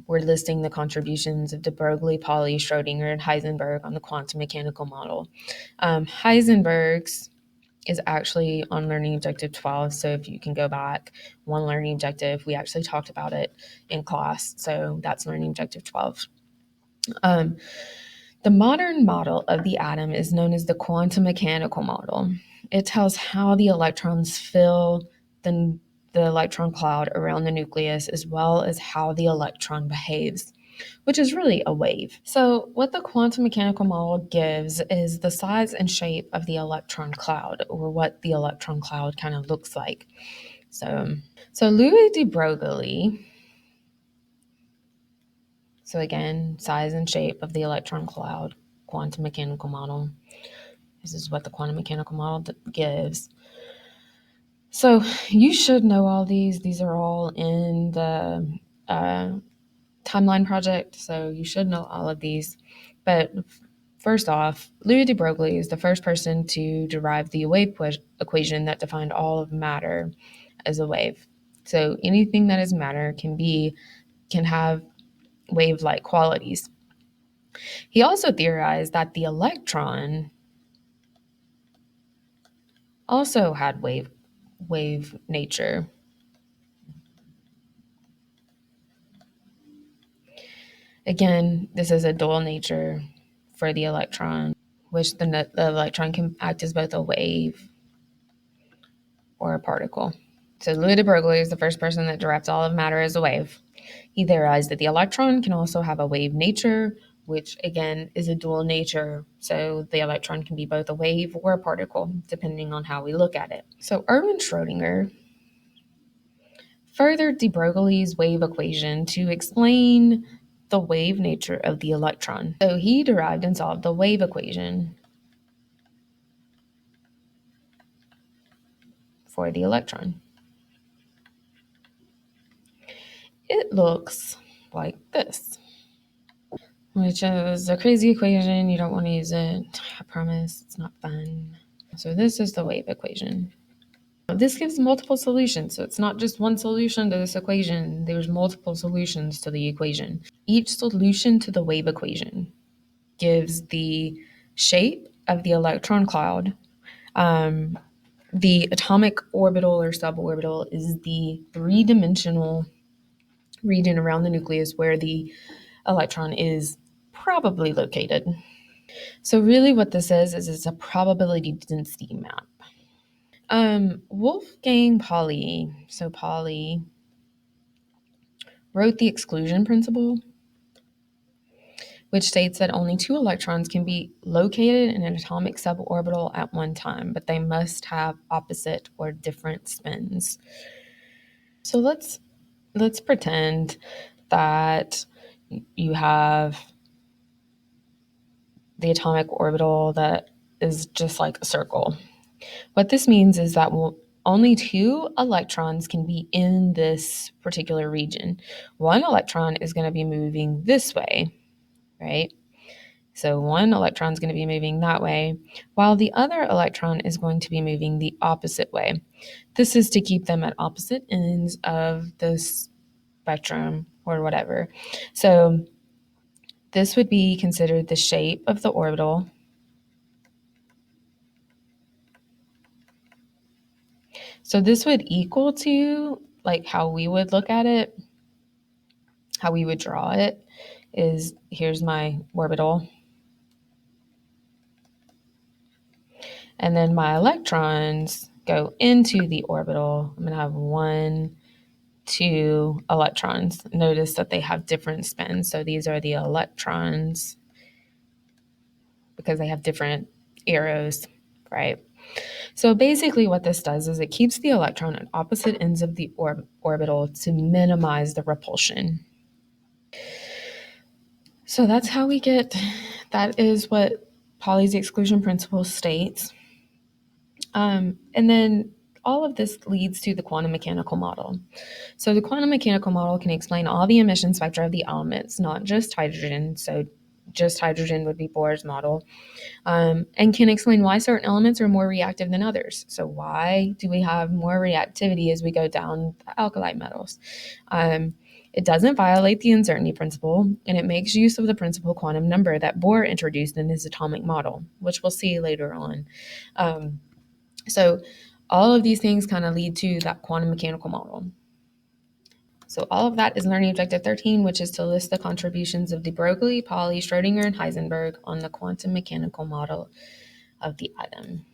we're listing the contributions of de Broglie, Pauli, Schrodinger, and Heisenberg on the quantum mechanical model. Heisenberg's is actually on learning objective 12. So if you can go back one learning objective, we actually talked about it in class. So that's learning objective 12. The modern model of the atom is known as the quantum mechanical model. It tells how the electrons fill the electron cloud around the nucleus, as well as how the electron behaves, which is really a wave. So what the quantum mechanical model gives is the size and shape of the electron cloud, or what the electron cloud kind of looks like. So Louis de Broglie, so again, size and shape of the electron cloud, quantum mechanical model. This is what the quantum mechanical model gives. So you should know all these. These are all in the timeline project, so you should know all of these. But first off, Louis de Broglie is the first person to derive the wave equation that defined all of matter as a wave. So anything that is matter can have wave-like qualities. He also theorized that the electron also had wave nature. Again, this is a dual nature for the electron, which the electron can act as both a wave or a particle. So Louis de Broglie is the first person that derived all of matter as a wave. He theorized that the electron can also have a wave nature, which again is a dual nature. So the electron can be both a wave or a particle, depending on how we look at it. So Erwin Schrodinger furthered de Broglie's wave equation to explain the wave nature of the electron. So he derived and solved the wave equation for the electron. It looks like this, which is a crazy equation. You don't want to use it. I promise it's not fun. So this is the wave equation. This gives multiple solutions. So it's not just one solution to this equation. There's multiple solutions to the equation. Each solution to the wave equation gives the shape of the electron cloud. The atomic orbital or suborbital is the three-dimensional region around the nucleus where the electron is probably located. So really what this is it's a probability density map. Wolfgang Pauli, so Pauli wrote the exclusion principle, which states that only two electrons can be located in an atomic suborbital at one time, but they must have opposite or different spins. So let's pretend that you have the atomic orbital that is just like a circle. What this means is that only two electrons can be in this particular region. One electron is going to be moving this way, right? So one electron is going to be moving that way, while the other electron is going to be moving the opposite way. This is to keep them at opposite ends of the spectrum or whatever. So this would be considered the shape of the orbital. So this would equal to, like, how we would look at it, how we would draw it is, here's my orbital. And then my electrons go into the orbital. I'm going to have 1, 2 electrons. Notice that they have different spins. So these are the electrons because they have different arrows, right? So basically what this does is it keeps the electron at opposite ends of the orbital to minimize the repulsion. So that's how we get, that is what Pauli's exclusion principle states. And then all of this leads to the quantum mechanical model. So the quantum mechanical model can explain all the emission spectra of the elements, not just hydrogen. So just hydrogen would be Bohr's model, and can explain why certain elements are more reactive than others. So why do we have more reactivity as we go down the alkali metals? It doesn't violate the uncertainty principle, and it makes use of the principal quantum number that Bohr introduced in his atomic model, which we'll see later on. So all of these things kind of lead to that quantum mechanical model. So all of that is learning objective 13, which is to list the contributions of de Broglie, Pauli, Schrodinger, and Heisenberg on the quantum mechanical model of the atom.